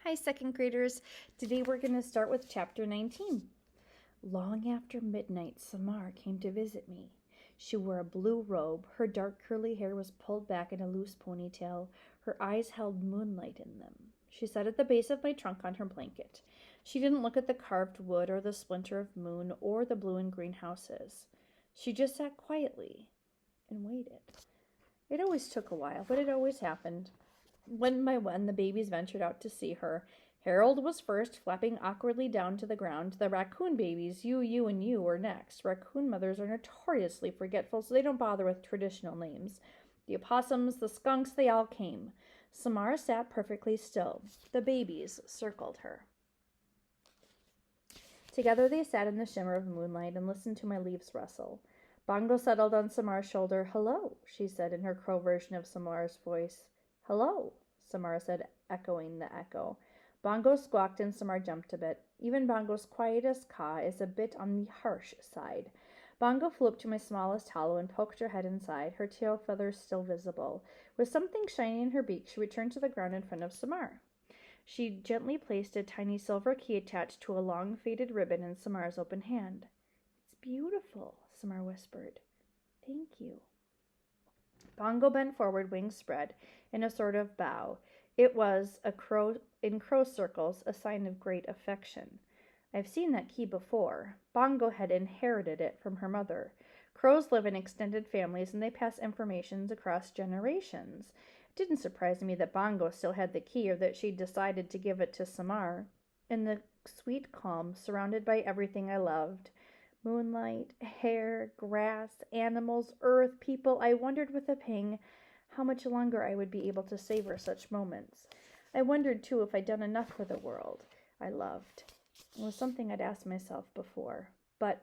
Hi, second graders. Today we're going to start with chapter 19. Long after midnight, Samar came to visit me. She wore a blue robe. Her dark curly hair was pulled back in a loose ponytail. Her eyes held moonlight in them. She sat at the base of my trunk on her blanket. She didn't look at the carved wood or the splinter of moon or the blue and green houses. She just sat quietly and waited. It always took a while, but it always happened. One by one, the babies ventured out to see her. Harold was first, flapping awkwardly down to the ground. The raccoon babies, you, and you, were next. Raccoon mothers are notoriously forgetful, so they don't bother with traditional names. The opossums, the skunks, they all came. Samara sat perfectly still. The babies circled her. Together they sat in the shimmer of moonlight and listened to my leaves rustle. Bongo settled on Samara's shoulder. "Hello," she said in her crow version of Samara's voice. "Hello," Samara said, echoing the echo. Bongo squawked and Samar jumped a bit. Even Bongo's quietest caw is a bit on the harsh side. Bongo flew up to my smallest hollow and poked her head inside, her tail feathers still visible. With something shiny in her beak, she returned to the ground in front of Samar. She gently placed a tiny silver key attached to a long faded ribbon in Samar's open hand. "It's beautiful," Samar whispered. "Thank you." Bongo bent forward, wings spread, in a sort of bow. It was, in crow circles, a sign of great affection. I've seen that key before. Bongo had inherited it from her mother. Crows live in extended families, and they pass information across generations. It didn't surprise me that Bongo still had the key, or that she'd decided to give it to Samar. In the sweet calm, surrounded by everything I loved, moonlight, hair, grass, animals, earth, people, I wondered with a pang how much longer I would be able to savor such moments. I wondered, too, if I'd done enough for the world I loved. It was something I'd asked myself before. But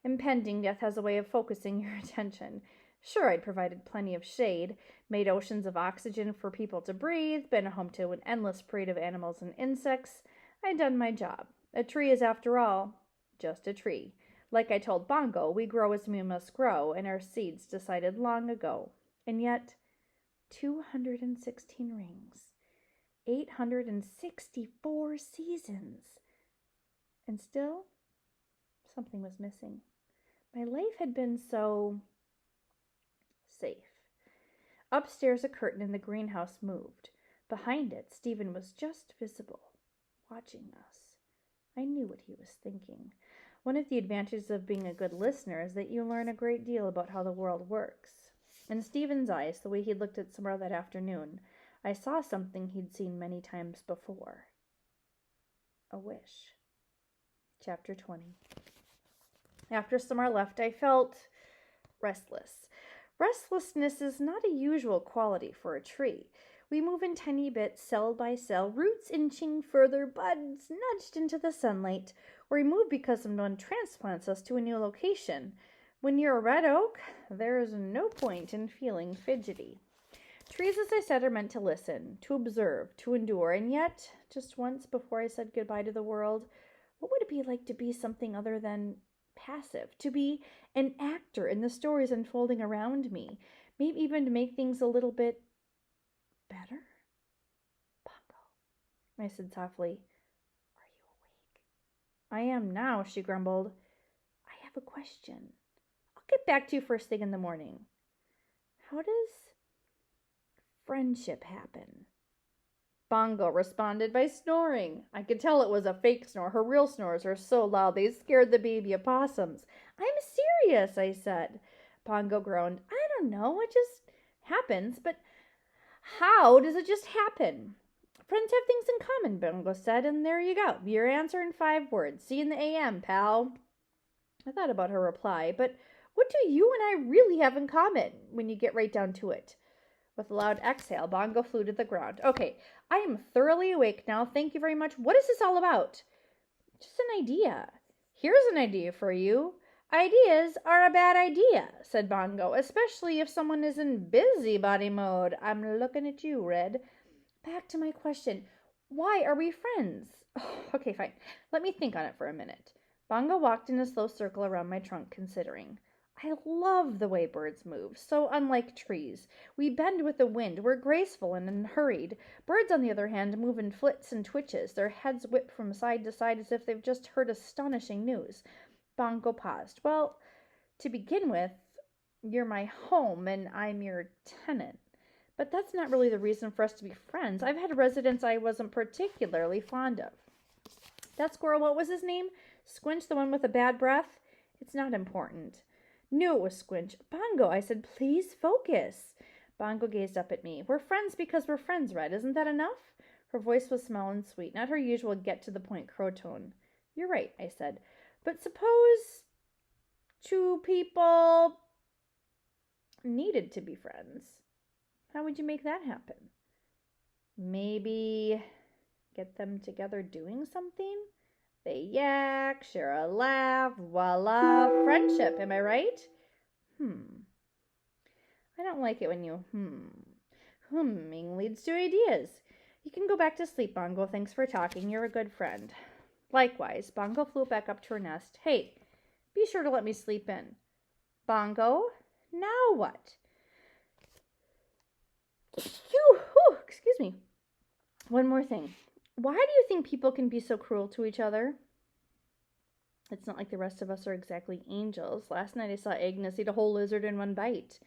impending death has a way of focusing your attention. Sure, I'd provided plenty of shade, made oceans of oxygen for people to breathe, been a home to an endless parade of animals and insects. I'd done my job. A tree is, after all, just a tree. Like I told Bongo, we grow as we must grow, and our seeds decided long ago. And yet, 216 rings, 864 seasons. And still, something was missing. My life had been so safe. Upstairs, a curtain in the greenhouse moved. Behind it, Stephen was just visible, watching us. I knew what he was thinking. One of the advantages of being a good listener is that you learn a great deal about how the world works. In Stephen's eyes, the way he'd looked at Samara that afternoon, I saw something he'd seen many times before. A wish. Chapter 20. After Samara left, I felt restless. Restlessness is not a usual quality for a tree. We move in tiny bits, cell by cell, roots inching further, buds nudged into the sunlight, or we move because someone transplants us to a new location. When you're a red oak, there is no point in feeling fidgety. Trees, as I said, are meant to listen, to observe, to endure, and yet, just once before I said goodbye to the world, what would it be like to be something other than passive, to be an actor in the stories unfolding around me, maybe even to make things a little bit better? "Bongo," I said softly, "are you awake?" "I am now," she grumbled. "I have a question. I'll get back to you first thing in the morning. How does friendship happen?" Bongo responded by snoring. I could tell it was a fake snore. Her real snores are so loud they scared the baby opossums. "I'm serious," I said. Bongo groaned. "I don't know. It just happens. But how does it just happen?" "Friends have things in common," Bongo said, "and there you go. Your answer in 5 words. See you in the AM, pal." I thought about her reply. But what do you and I really have in common when you get right down to it? With a loud exhale, Bongo flew to the ground. "Okay, I am thoroughly awake now. Thank you very much. What is this all about?" "Just an idea." "Here's an idea for you." "Ideas are a bad idea," said Bongo, "especially if someone is in busybody mode. I'm looking at you, Red." Back to my question. Why are we friends? Okay, fine. Let me think on it for a minute. Bongo walked in a slow circle around my trunk, considering. I love the way birds move, so unlike trees. We bend with the wind, we're graceful and unhurried. Birds, on the other hand, move in flits and twitches, their heads whip from side to side as if they've just heard astonishing news. Bongo paused. Well, to begin with, you're my home and I'm your tenant. But that's not really the reason for us to be friends. I've had residents I wasn't particularly fond of. That squirrel, what was his name? Squinch, the one with the bad breath? It's not important. Knew it was Squinch. Bongo, I said, please focus. Bongo gazed up at me. We're friends because we're friends, Red. Isn't that enough? Her voice was small and sweet, not her usual get-to-the-point crow tone. You're right, I said. But suppose two people needed to be friends. How would you make that happen? Maybe get them together doing something? They yak, share a laugh, voila, friendship, am I right? I don't like it when you Humming leads to ideas. You can go back to sleep, Bongo. Thanks for talking. You're a good friend. Likewise, Bongo flew back up to her nest. Hey, be sure to let me sleep in. Bongo, now what? Excuse me. One more thing. Why do you think people can be so cruel to each other? It's not like the rest of us are exactly angels. Last night I saw Agnes eat a whole lizard in one bite.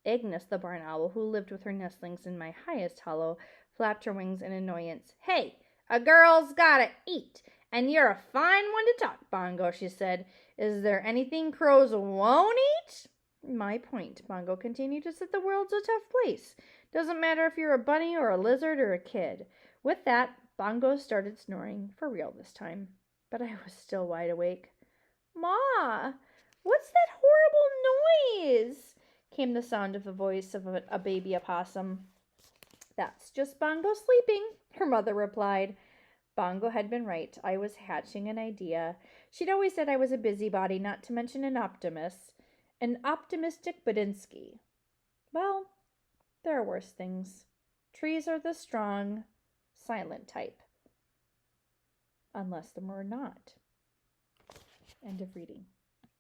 Agnes, the barn owl, who lived with her nestlings in my highest hollow, flapped her wings in annoyance. Hey, a girl's gotta eat, and you're a fine one to talk, Bongo, she said. Is there anything crows won't eat? My point, Bongo continued, is that the world's a tough place. Doesn't matter if you're a bunny or a lizard or a kid. With that, Bongo started snoring, for real this time. But I was still wide awake. Ma, what's that horrible noise? Came the sound of the voice of a baby opossum. That's just Bongo sleeping, her mother replied. Bongo had been right. I was hatching an idea. She'd always said I was a busybody, not to mention an optimist. An optimistic Badinsky. Well, there are worse things. Trees are the strong, silent type. Unless them are not. End of reading.